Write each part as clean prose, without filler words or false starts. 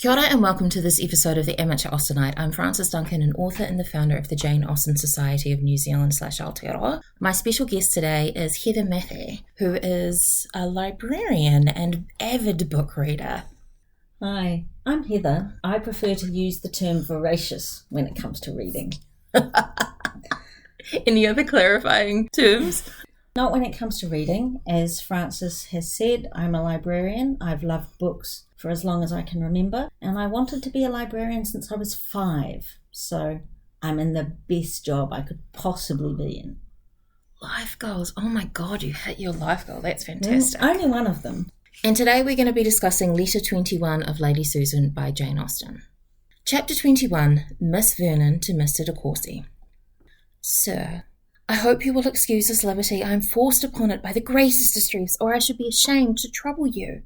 Kia ora and welcome to this episode of the Amateur Austenite. I'm Frances Duncan, an author and the founder of the Jane Austen Society of New Zealand / Aotearoa. My special guest today is Heather Mathey, who is a librarian and avid book reader. Hi, I'm Heather. I prefer to use the term voracious when it comes to reading. Any other clarifying terms? Not when it comes to reading. As Frances has said, I'm a librarian. I've loved books for as long as I can remember, and I wanted to be a librarian since I was 5, so I'm in the best job I could possibly be in. Life goals. Oh my God, you hit your life goal. That's fantastic. Only one of them. And today we're going to be discussing Letter 21 of Lady Susan by Jane Austen. Chapter 21, Miss Vernon to Mr. de Courcy. Sir, I hope you will excuse this liberty. I am forced upon it by the greatest distress, or I should be ashamed to trouble you.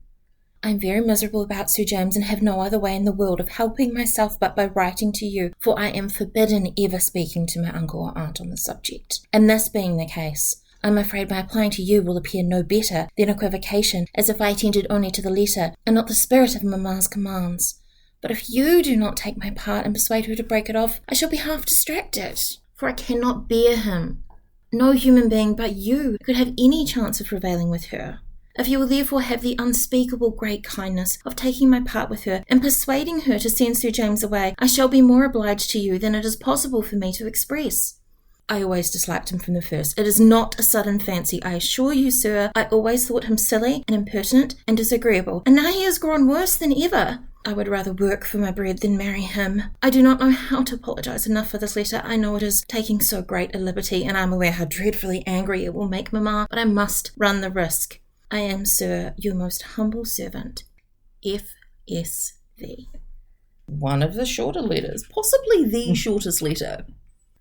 I am very miserable about Sir James, and have no other way in the world of helping myself but by writing to you, for I am forbidden ever speaking to my uncle or aunt on the subject. And this being the case, I am afraid my applying to you will appear no better than equivocation, as if I attended only to the letter, and not the spirit of mamma's commands. But if you do not take my part and persuade her to break it off, I shall be half distracted, for I cannot bear him. No human being but you could have any chance of prevailing with her. If you will therefore have the unspeakable great kindness of taking my part with her and persuading her to send Sir James away, I shall be more obliged to you than it is possible for me to express. I always disliked him from the first. It is not a sudden fancy, I assure you, sir. I always thought him silly and impertinent and disagreeable, and now he has grown worse than ever. I would rather work for my bread than marry him. I do not know how to apologise enough for this letter. I know it is taking so great a liberty, and I am aware how dreadfully angry it will make mamma, but I must run the risk. I am, sir, your most humble servant, F.S.V. One of the shorter letters, possibly the shortest letter.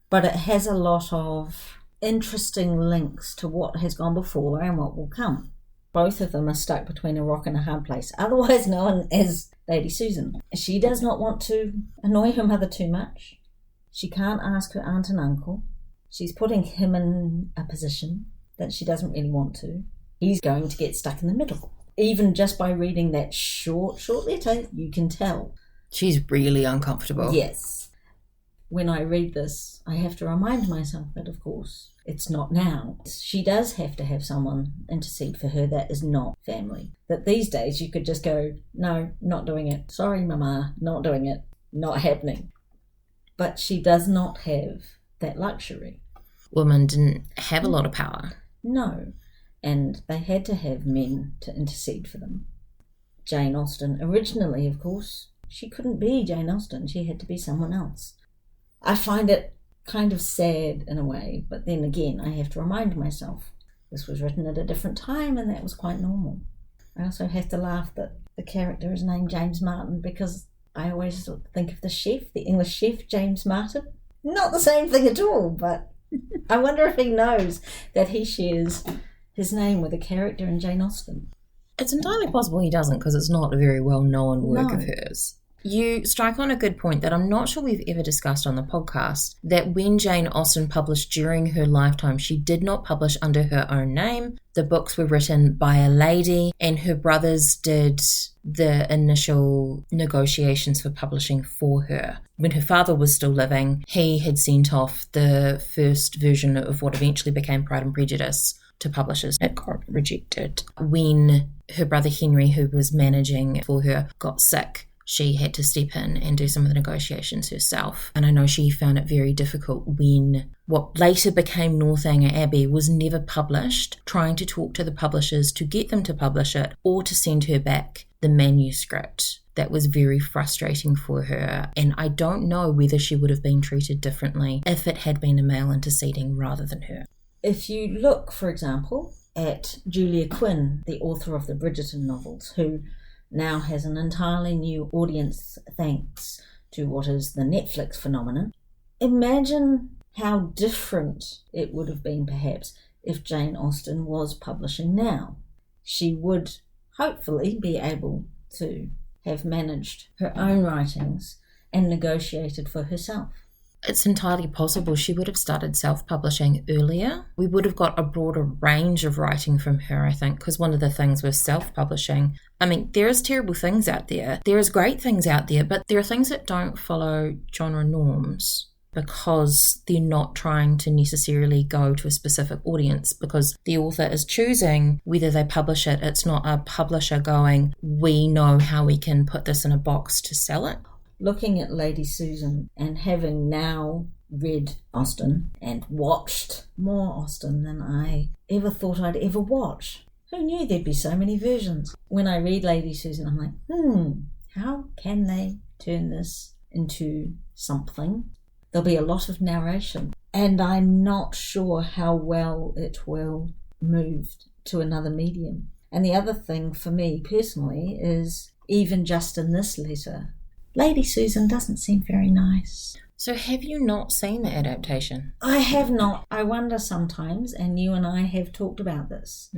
But it has a lot of interesting links to what has gone before and what will come. Both of them are stuck between a rock and a hard place, otherwise known as Lady Susan. She does not want to annoy her mother too much. She can't ask her aunt and uncle. She's putting him in a position that she doesn't really want to. He's going to get stuck in the middle. Even just by reading that short letter, you can tell. She's really uncomfortable. Yes. When I read this, I have to remind myself that, of course, it's not now. She does have to have someone intercede for her that is not family. That these days you could just go, no, not doing it. Sorry, Mama, not doing it. Not happening. But she does not have that luxury. Women didn't have a lot of power. No. And they had to have men to intercede for them. Jane Austen, originally, of course, she couldn't be Jane Austen. She had to be someone else. I find it kind of sad in a way, but then again, I have to remind myself this was written at a different time and that was quite normal. I also have to laugh that the character is named James Martin because I always think of the chef, the English chef, James Martin. Not the same thing at all, but I wonder if he knows that he shares his name with a character in Jane Austen. It's entirely possible he doesn't because it's not a very well-known work of hers. You strike on a good point that I'm not sure we've ever discussed on the podcast, that when Jane Austen published during her lifetime, she did not publish under her own name. The books were written by a lady, and her brothers did the initial negotiations for publishing for her. When her father was still living, he had sent off the first version of what eventually became Pride and Prejudice to publishers. It got rejected. When her brother Henry, who was managing for her, got sick, she had to step in and do some of the negotiations herself. And I know she found it very difficult when what later became Northanger Abbey was never published, trying to talk to the publishers to get them to publish it or to send her back the manuscript. That was very frustrating for her. And I don't know whether she would have been treated differently if it had been a male interceding rather than her. If you look, for example, at Julia Quinn, the author of the Bridgerton novels, who now has an entirely new audience thanks to what is the Netflix phenomenon, imagine how different it would have been perhaps if Jane Austen was publishing now. She would hopefully be able to have managed her own writings and negotiated for herself. It's entirely possible she would have started self-publishing earlier. We would have got a broader range of writing from her, I think, because one of the things with self-publishing, I mean, there is terrible things out there. There is great things out there, but there are things that don't follow genre norms because they're not trying to necessarily go to a specific audience, because the author is choosing whether they publish it. It's not a publisher going, we know how we can put this in a box to sell it. Looking at Lady Susan and having now read Austen and watched more Austen than I ever thought I'd ever watch. Who knew there'd be so many versions? When I read Lady Susan, I'm like, how can they turn this into something? There'll be a lot of narration, and I'm not sure how well it will move to another medium. And the other thing for me personally is, even just in this letter, Lady Susan doesn't seem very nice. So have you not seen the adaptation? I have not. I wonder sometimes, and you and I have talked about this,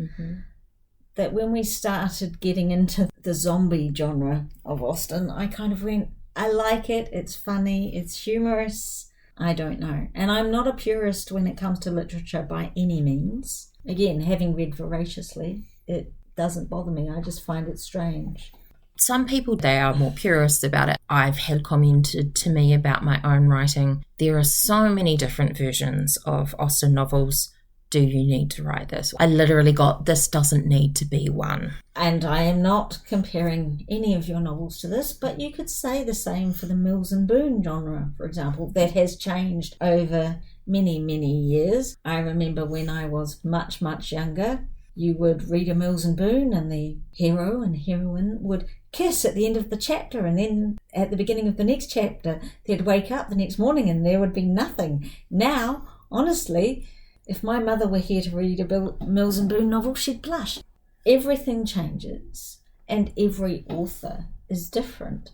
that when we started getting into the zombie genre of Austen, I kind of went, I like it, it's funny, it's humorous, I don't know. And I'm not a purist when it comes to literature by any means. Again, having read voraciously, it doesn't bother me, I just find it strange. Some people, they are more purists about it. I've had commented to me about my own writing. There are so many different versions of Austen novels. Do you need to write this? I literally got, this doesn't need to be one. And I am not comparing any of your novels to this, but you could say the same for the Mills and Boon genre, for example. That has changed over many, many years. I remember when I was much, much younger, you would read a Mills and Boon and the hero and heroine would kiss at the end of the chapter, and then at the beginning of the next chapter they'd wake up the next morning and there would be nothing. Now, honestly, if my mother were here to read a Mills and Boon novel, she'd blush. Everything changes and every author is different.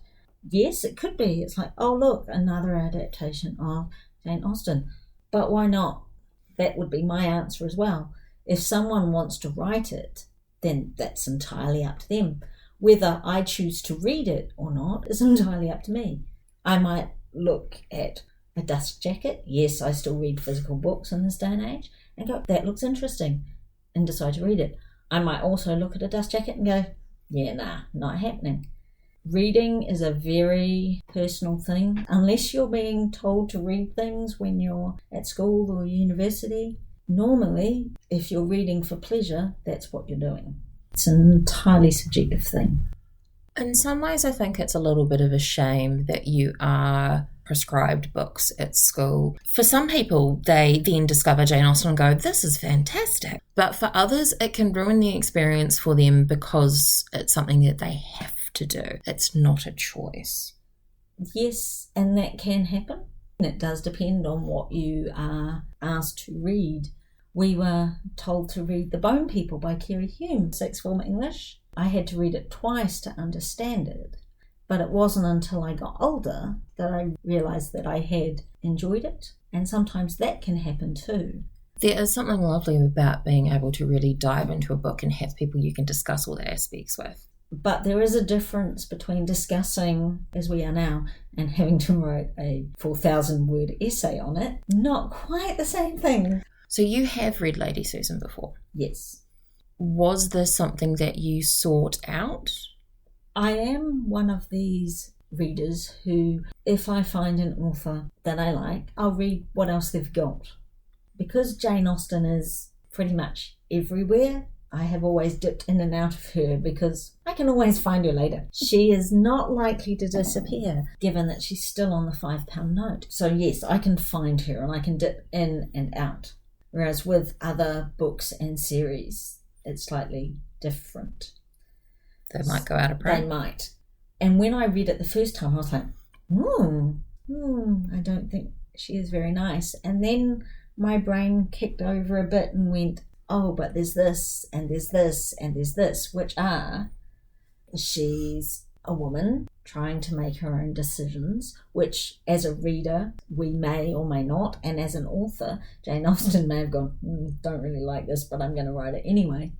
Yes, it could be. It's like, oh look, another adaptation of Jane Austen. But why not? That would be my answer as well. If someone wants to write it, then that's entirely up to them. Whether I choose to read it or not is entirely up to me. I might look at a dust jacket. Yes, I still read physical books in this day and age, and go, that looks interesting, and decide to read it. I might also look at a dust jacket and go, yeah, nah, not happening. Reading is a very personal thing. Unless you're being told to read things when you're at school or university, normally, if you're reading for pleasure, that's what you're doing. It's an entirely subjective thing. In some ways, I think it's a little bit of a shame that you are prescribed books at school. For some people, they then discover Jane Austen and go, this is fantastic. But for others, it can ruin the experience for them because it's something that they have to do. It's not a choice. Yes, and that can happen. It does depend on what you are asked to read. We were told to read The Bone People by Kerry Hume, sixth form English. I had to read it twice to understand it, but it wasn't until I got older that I realised that I had enjoyed it, and sometimes that can happen too. There is something lovely about being able to really dive into a book and have people you can discuss all the aspects with. But there is a difference between discussing, as we are now, and having to write a 4,000-word essay on it. Not quite the same thing. So you have read Lady Susan before? Yes. Was this something that you sought out? I am one of these readers who, if I find an author that I like, I'll read what else they've got. Because Jane Austen is pretty much everywhere, I have always dipped in and out of her because I can always find her later. She is not likely to disappear, given that she's still on the £5 note. So yes, I can find her and I can dip in and out. Whereas with other books and series, it's slightly different. They might go out of print. They might. And when I read it the first time, I was like, I don't think she is very nice. And then my brain kicked over a bit and went, oh, but there's this, and there's this, and there's this, which are, she's a woman trying to make her own decisions, which as a reader, we may or may not, and as an author, Jane Austen may have gone, don't really like this, but I'm going to write it anyway.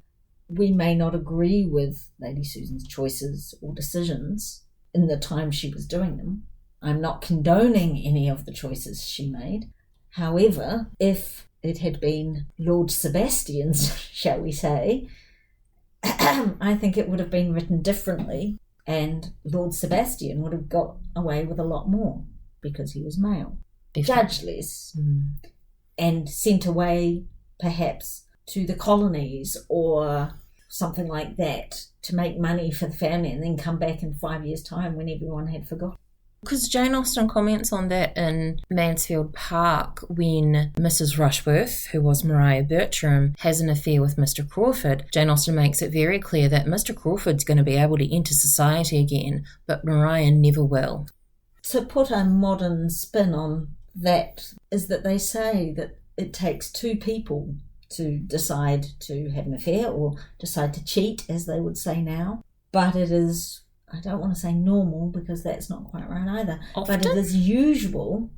We may not agree with Lady Susan's choices or decisions in the time she was doing them, I'm not condoning any of the choices she made. However, if it had been Lord Sebastian's, shall we say, I think it would have been written differently, and Lord Sebastian would have got away with a lot more because he was male. Judged less, and sent away perhaps to the colonies or something like that to make money for the family and then come back in 5 years' time when everyone had forgotten. Because Jane Austen comments on that in Mansfield Park when Mrs. Rushworth, who was Maria Bertram, has an affair with Mr. Crawford. Jane Austen makes it very clear that Mr. Crawford's going to be able to enter society again, but Maria never will. To put a modern spin on that is that they say that it takes two people to decide to have an affair or decide to cheat, as they would say now. But it is, I don't want to say normal because that's not quite right either. Often? But it is usual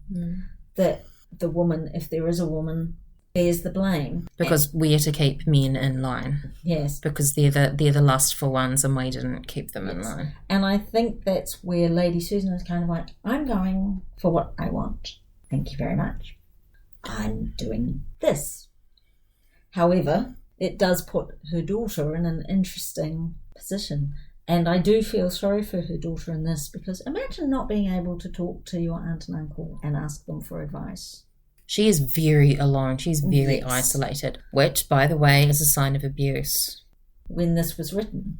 that the woman, if there is a woman, bears the blame. Because we're to keep men in line. Yes. Because they're the lustful ones and we didn't keep them in line. And I think that's where Lady Susan is kind of like, I'm going for what I want. Thank you very much. I'm doing this. However, it does put her daughter in an interesting position. And I do feel sorry for her daughter in this, because imagine not being able to talk to your aunt and uncle and ask them for advice. She is very alone. She's very isolated, which, by the way, is a sign of abuse. When this was written,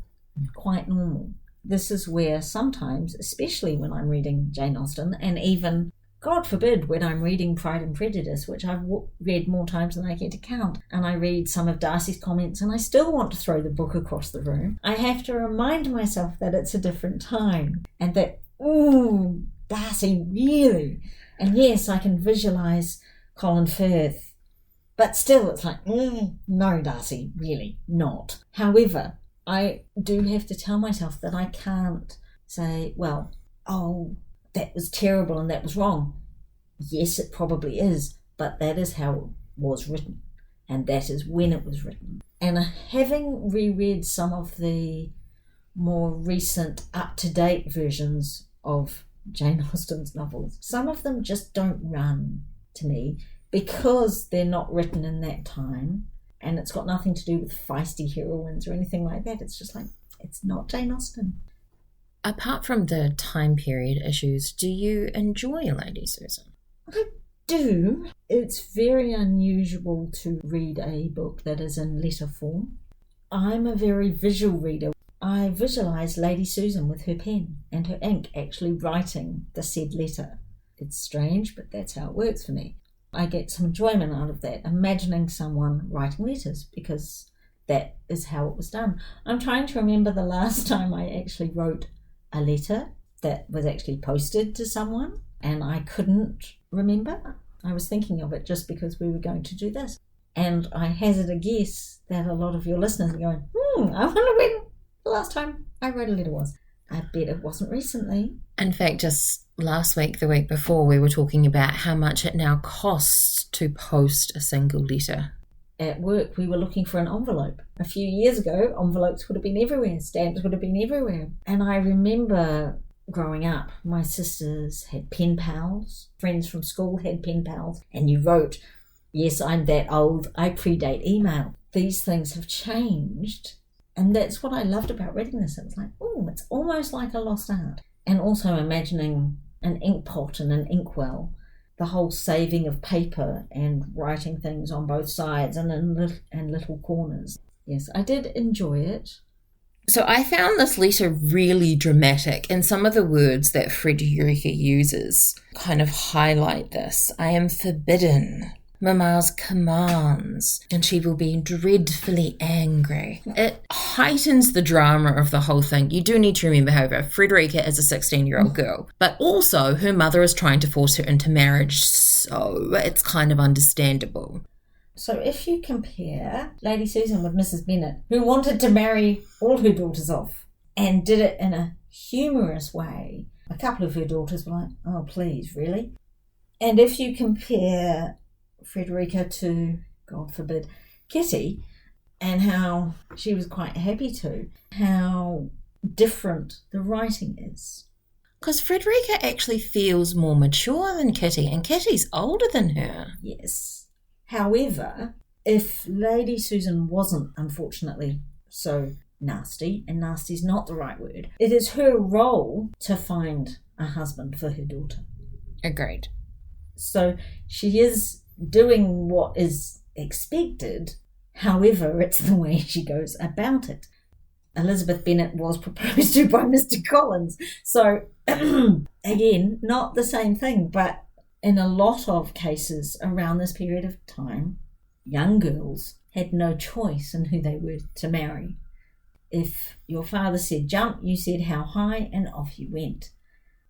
quite normal. This is where sometimes, especially when I'm reading Jane Austen, and even, God forbid, when I'm reading Pride and Prejudice, which I've read more times than I care to count, and I read some of Darcy's comments and I still want to throw the book across the room, I have to remind myself that it's a different time and that, ooh, Darcy, really? And yes, I can visualise Colin Firth, but still it's like, no, Darcy, really not. However, I do have to tell myself that I can't say, well, oh, that was terrible and that was wrong. Yes, it probably is, but that is how it was written, and that is when it was written. And having reread some of the more recent, up-to-date versions of Jane Austen's novels, some of them just don't run to me because they're not written in that time, and it's got nothing to do with feisty heroines or anything like that. It's just like, it's not Jane Austen. Apart from the time period issues, do you enjoy Lady Susan? I do. It's very unusual to read a book that is in letter form. I'm a very visual reader. I visualise Lady Susan with her pen and her ink actually writing the said letter. It's strange, but that's how it works for me. I get some enjoyment out of that, imagining someone writing letters, because that is how it was done. I'm trying to remember the last time I actually wrote a letter that was actually posted to someone, and I couldn't remember. I was thinking of it just because we were going to do this. And I hazard a guess that a lot of your listeners are going, I wonder when the last time I wrote a letter was. I bet it wasn't recently. In fact, just last week, the week before, we were talking about how much it now costs to post a single letter. At work, we were looking for an envelope. A few years ago, envelopes would have been everywhere, stamps would have been everywhere. And I remember growing up, my sisters had pen pals, friends from school had pen pals, and you wrote, yes, I'm that old, I predate email. These things have changed, and that's what I loved about reading this. It was like, it's almost like a lost art. And also imagining an ink pot and an inkwell, the whole saving of paper and writing things on both sides and in little corners. Yes, I did enjoy it. So I found this letter really dramatic, and some of the words that Frederica uses kind of highlight this. I am forbidden. Mamma's commands, and she will be dreadfully angry. It heightens the drama of the whole thing. You do need to remember, however, Frederica is a 16-year-old girl, but also her mother is trying to force her into marriage, so it's kind of understandable. So if you compare Lady Susan with Mrs. Bennet, who wanted to marry all her daughters off and did it in a humorous way, a couple of her daughters were like, oh, please, really? And if you compare Frederica to, God forbid, Kitty, and how she was quite happy to, how different the writing is. Because Frederica actually feels more mature than Kitty, and Kitty's older than her. Yes. However, if Lady Susan wasn't, unfortunately, so nasty, and nasty's not the right word, it is her role to find a husband for her daughter. Agreed. So she is doing what is expected, however, it's the way she goes about it. Elizabeth Bennet was proposed to by Mr. Collins. So, again, not the same thing, but in a lot of cases around this period of time, young girls had no choice in who they were to marry. If your father said jump, you said how high, and off you went.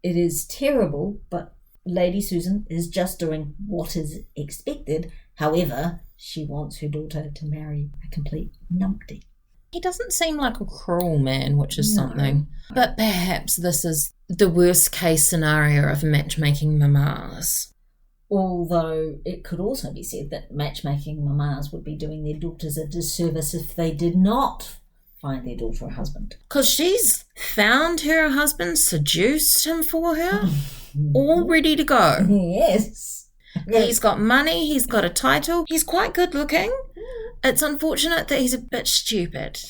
It is terrible, but Lady Susan is just doing what is expected. However, she wants her daughter to marry a complete numpty. He doesn't seem like a cruel man, which is something. But perhaps this is the worst case scenario of matchmaking mamas. Although it could also be said that matchmaking mamas would be doing their daughters a disservice if they did not find their daughter a husband. Because she's found her a husband, seduced him for her, all ready to go. Yes. He's got money, he's got a title, he's quite good looking. It's unfortunate that he's a bit stupid.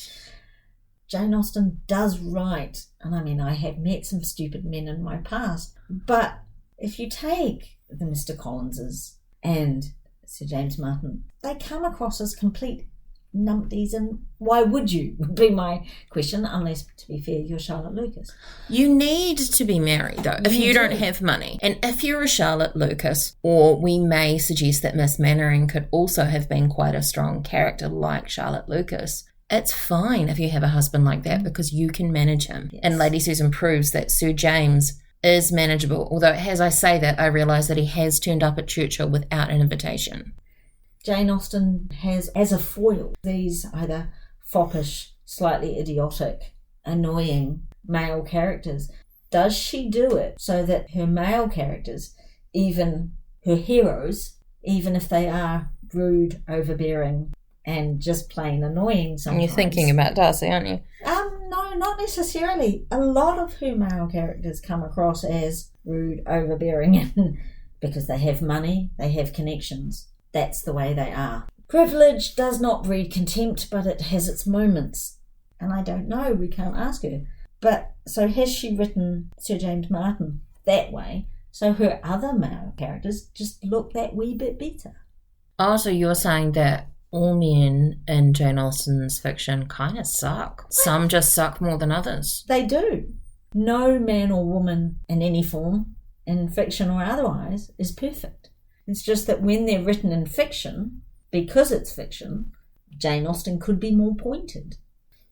Jane Austen does write, and I mean, I have met some stupid men in my past, but if you take the Mr. Collinses and Sir James Martin, they come across as complete numpties, and why would you, would be my question, unless, to be fair, you're Charlotte Lucas. You need to be married, though, if you don't have money. And if you're a Charlotte Lucas, or we may suggest that Miss Mannering could also have been quite a strong character like Charlotte Lucas, it's fine if you have a husband like that because you can manage him. Yes. And Lady Susan proves that Sir James is manageable, although as I say that, I realise that he has turned up at Churchill without an invitation. Jane Austen has, as a foil, these either foppish, slightly idiotic, annoying male characters. Does she do it so that her male characters, even her heroes, even if they are rude, overbearing, and just plain annoying sometimes... And you're thinking about Darcy, aren't you? No, not necessarily. A lot of her male characters come across as rude, overbearing, because they have money, they have connections. That's the way they are. Privilege does not breed contempt, but it has its moments. And I don't know, we can't ask her. But so has she written Sir James Martin that way, so her other male characters just look that wee bit better? Oh, so you're saying that all men in Jane Austen's fiction kind of suck. Some just suck more than others. They do. No man or woman in any form, in fiction or otherwise, is perfect. It's just that when they're written in fiction, because it's fiction, Jane Austen could be more pointed.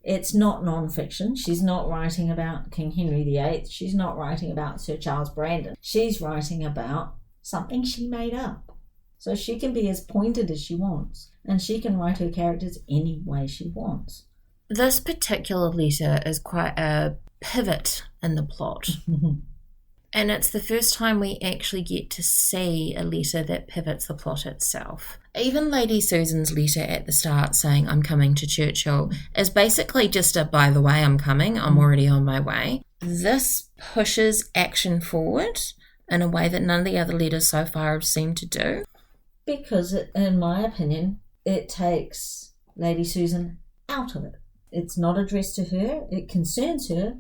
It's not non-fiction. She's not writing about King Henry VIII. She's not writing about Sir Charles Brandon. She's writing about something she made up. So she can be as pointed as she wants, and she can write her characters any way she wants. This particular letter is quite a pivot in the plot. And it's the first time we actually get to see a letter that pivots the plot itself. Even Lady Susan's letter at the start saying, I'm coming to Churchill, is basically just a, by the way, I'm coming, I'm already on my way. This pushes action forward in a way that none of the other letters so far have seemed to do. Because, in my opinion, it takes Lady Susan out of it. It's not addressed to her, it concerns her,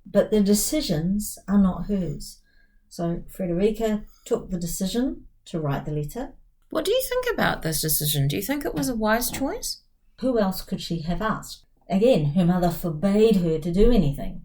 but the decisions are not hers. So Frederica took the decision to write the letter. What do you think about this decision? Do you think it was a wise choice? Who else could she have asked? Again, her mother forbade her to do anything.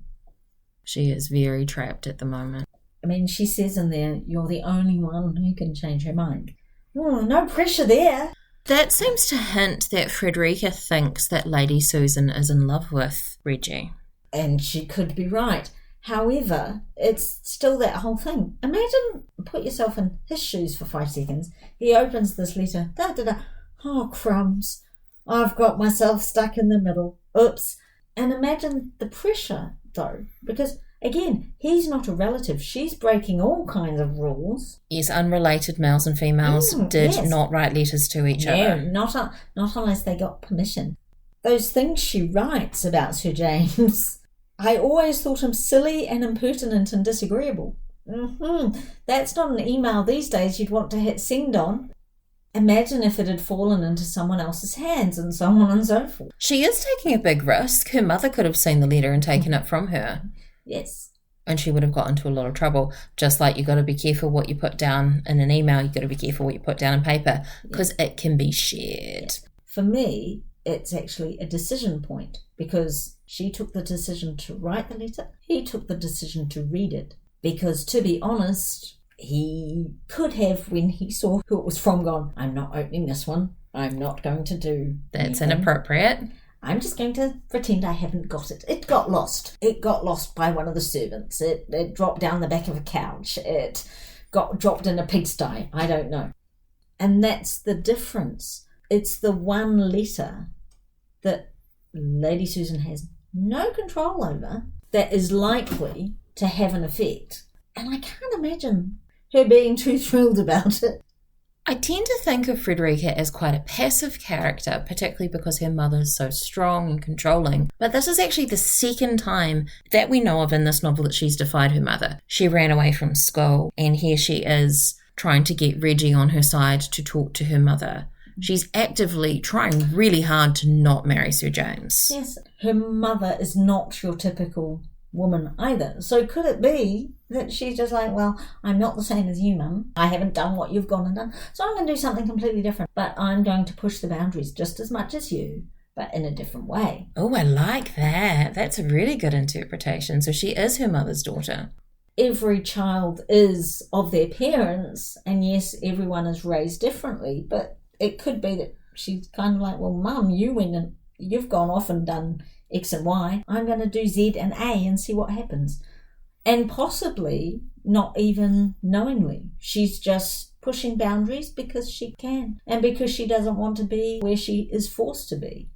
She is very trapped at the moment. I mean, she says in there, you're the only one who can change her mind. Oh, no pressure there. That seems to hint that Frederica thinks that Lady Susan is in love with Reggie. And she could be right. However, it's still that whole thing. Imagine, put yourself in his shoes for 5 seconds. He opens this letter. Oh, crumbs. I've got myself stuck in the middle. Oops. And imagine the pressure, though. Because, again, he's not a relative. She's breaking all kinds of rules. Yes, unrelated males and females did not write letters to each other. No, not unless they got permission. Those things she writes about Sir James, I always thought him silly and impertinent and disagreeable. That's not an email these days you'd want to hit send on. Imagine if it had fallen into someone else's hands, and so on and so forth. She is taking a big risk. Her mother could have seen the letter and taken it from her. Yes. And she would have got into a lot of trouble. Just like you've got to be careful what you put down in an email, you've got to be careful what you put down in paper, because it can be shared. For me, it's actually a decision point, because she took the decision to write the letter. He took the decision to read it. Because, to be honest, he could have, when he saw who it was from, gone, I'm not opening this one. I'm not going to do That's anything. Inappropriate. I'm just going to pretend I haven't got it. It got lost. It got lost by one of the servants. It dropped down the back of a couch. It got dropped in a pigsty. I don't know. And that's the difference. It's the one letter that Lady Susan has no control over that is likely to have an effect. And I can't imagine her being too thrilled about it. I tend to think of Frederica as quite a passive character, particularly because her mother is so strong and controlling. But this is actually the second time that we know of in this novel that she's defied her mother. She ran away from school, and here she is trying to get Reggie on her side to talk to her mother. She's actively trying really hard to not marry Sir James. Yes, her mother is not your typical woman either. So could it be that she's just like, well, I'm not the same as you, Mum. I haven't done what you've gone and done, so I'm going to do something completely different. But I'm going to push the boundaries just as much as you, but in a different way. Oh, I like that. That's a really good interpretation. So she is her mother's daughter. Every child is of their parents, and yes, everyone is raised differently, but it could be that she's kind of like, well, Mum, you went and you've gone off and done X and Y. I'm going to do Z and A and see what happens. And possibly not even knowingly. She's just pushing boundaries because she can, and because she doesn't want to be where she is forced to be.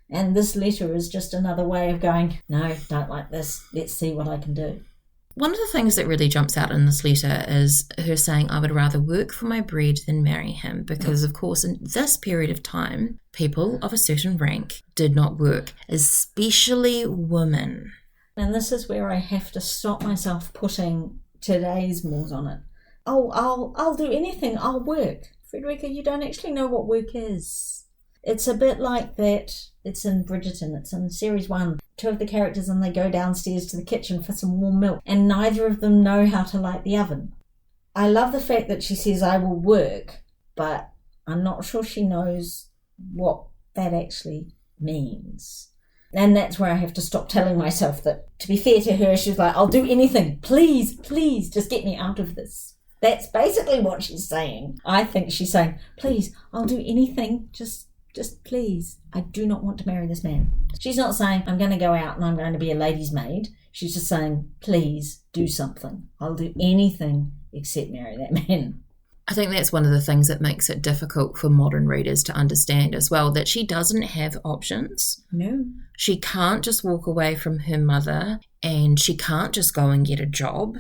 And this letter is just another way of going, no, don't like this. Let's see what I can do. One of the things that really jumps out in this letter is her saying, I would rather work for my bread than marry him, because, of course, in this period of time, people of a certain rank did not work, especially women. And this is where I have to stop myself putting today's mores on it. Oh, I'll do anything. I'll work. Frederica, you don't actually know what work is. It's a bit like that. It's in Bridgerton. It's in series 1. 2 of the characters, and they go downstairs to the kitchen for some warm milk, and neither of them know how to light the oven. I love the fact that she says, I will work, but I'm not sure she knows what that actually means. And that's where I have to stop telling myself that, to be fair to her, she's like, I'll do anything. Please, please, just get me out of this. That's basically what she's saying. I think she's saying, please, I'll do anything. Just please. I do not want to marry this man. She's not saying, I'm going to go out and I'm going to be a lady's maid. She's just saying, please do something. I'll do anything except marry that man. I think that's one of the things that makes it difficult for modern readers to understand as well, that she doesn't have options. No. She can't just walk away from her mother, and she can't just go and get a job.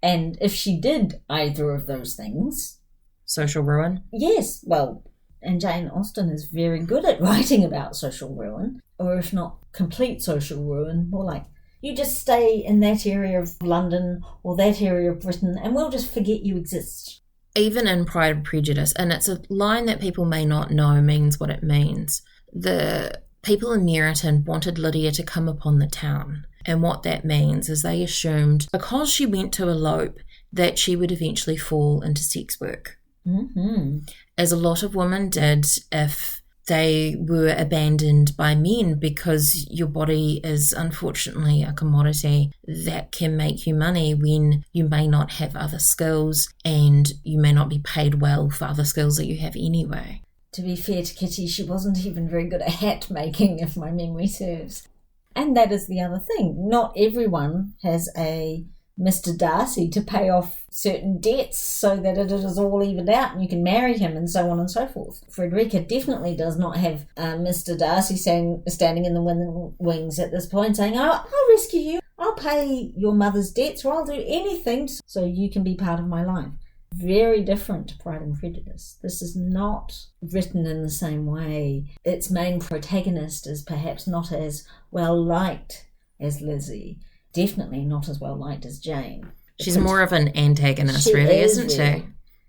And if she did either of those things... Social ruin? Yes, well, and Jane Austen is very good at writing about social ruin, or if not complete social ruin, more like, you just stay in that area of London or that area of Britain and we'll just forget you exist. Even in Pride and Prejudice, and it's a line that people may not know means what it means. The people in Meryton wanted Lydia to come upon the town. And what that means is they assumed, because she went to elope, that she would eventually fall into sex work. Mm-hmm. As a lot of women did if they were abandoned by men, because your body is unfortunately a commodity that can make you money when you may not have other skills and you may not be paid well for other skills that you have anyway. To be fair to Kitty, she wasn't even very good at hat making, if my memory serves. And that is the other thing. Not everyone has a Mr. Darcy to pay off certain debts so that it is all evened out and you can marry him and so on and so forth. Frederica definitely does not have Mr. Darcy standing in the wings at this point saying, oh, I'll rescue you, I'll pay your mother's debts, or I'll do anything so you can be part of my life. Very different to Pride and Prejudice. This is not written in the same way. Its main protagonist is perhaps not as well liked as Lizzie, definitely not as well liked as Jane. She's more of an antagonist, really, isn't she?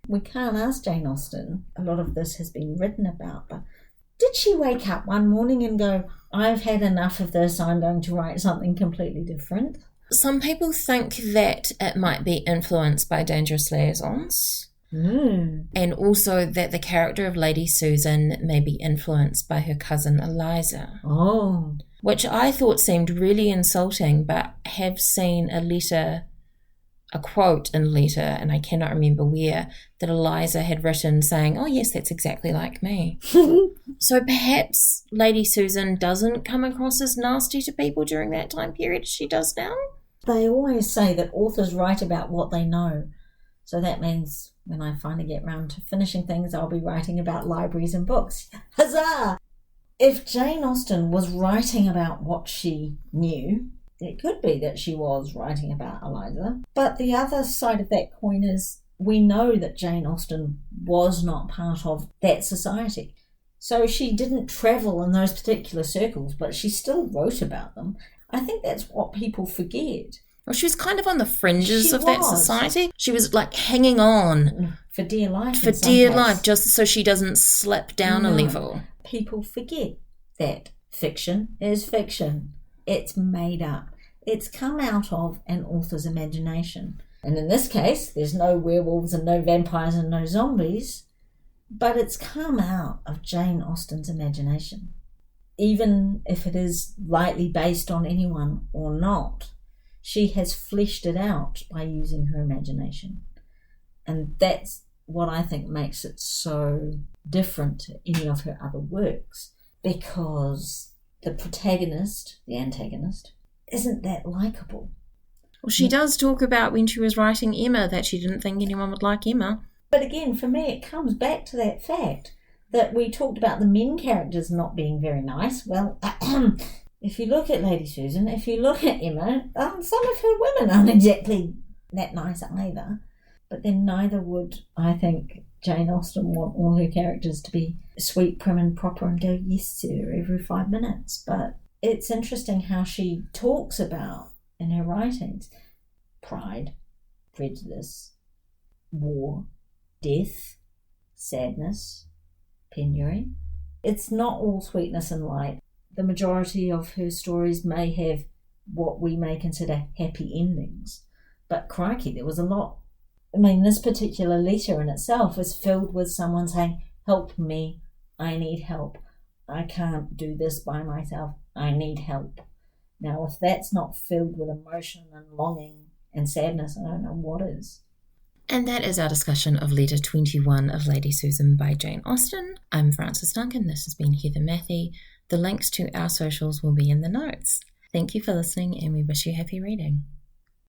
We can't ask Jane Austen. A lot of this has been written about, but did she wake up one morning and go, I've had enough of this, I'm going to write something completely different? Some people think that it might be influenced by Dangerous Liaisons. And also that the character of Lady Susan may be influenced by her cousin Eliza. Oh. Which I thought seemed really insulting, but have seen a quote in letter, and I cannot remember where, that Eliza had written saying, oh yes, that's exactly like me. So perhaps Lady Susan doesn't come across as nasty to people during that time period as she does now? They always say that authors write about what they know. So that means when I finally get round to finishing things, I'll be writing about libraries and books. Huzzah! If Jane Austen was writing about what she knew, it could be that she was writing about Eliza. But the other side of that coin is we know that Jane Austen was not part of that society. So she didn't travel in those particular circles, but she still wrote about them. I think that's what people forget. Well, she was kind of on the fringes of that society. She was like hanging on. For dear life. For dear life, just so she doesn't slip down a level. People forget that fiction is fiction. It's made up. It's come out of an author's imagination. And in this case, there's no werewolves and no vampires and no zombies, but it's come out of Jane Austen's imagination. Even if it is lightly based on anyone or not, she has fleshed it out by using her imagination. And that's what I think makes it so different to any of her other works, because the protagonist, the antagonist, isn't that likeable. Well, she does talk about when she was writing Emma that she didn't think anyone would like Emma. But again, for me, it comes back to that fact that we talked about the men characters not being very nice. Well, if you look at Lady Susan, if you look at Emma, some of her women aren't exactly that nice either. But then neither would, I think, Jane Austen want all her characters to be sweet, prim and proper and go, yes, sir, every 5 minutes. But it's interesting how she talks about, in her writings, pride, prejudice, war, death, sadness, penury. It's not all sweetness and light. The majority of her stories may have what we may consider happy endings. But crikey, there was a lot. I mean, this particular letter in itself is filled with someone saying, help me, I need help. I can't do this by myself. I need help. Now, if that's not filled with emotion and longing and sadness, I don't know what is. And that is our discussion of Letter 21 of Lady Susan by Jane Austen. I'm Frances Duncan. This has been Heather Matthey. The links to our socials will be in the notes. Thank you for listening, and we wish you happy reading.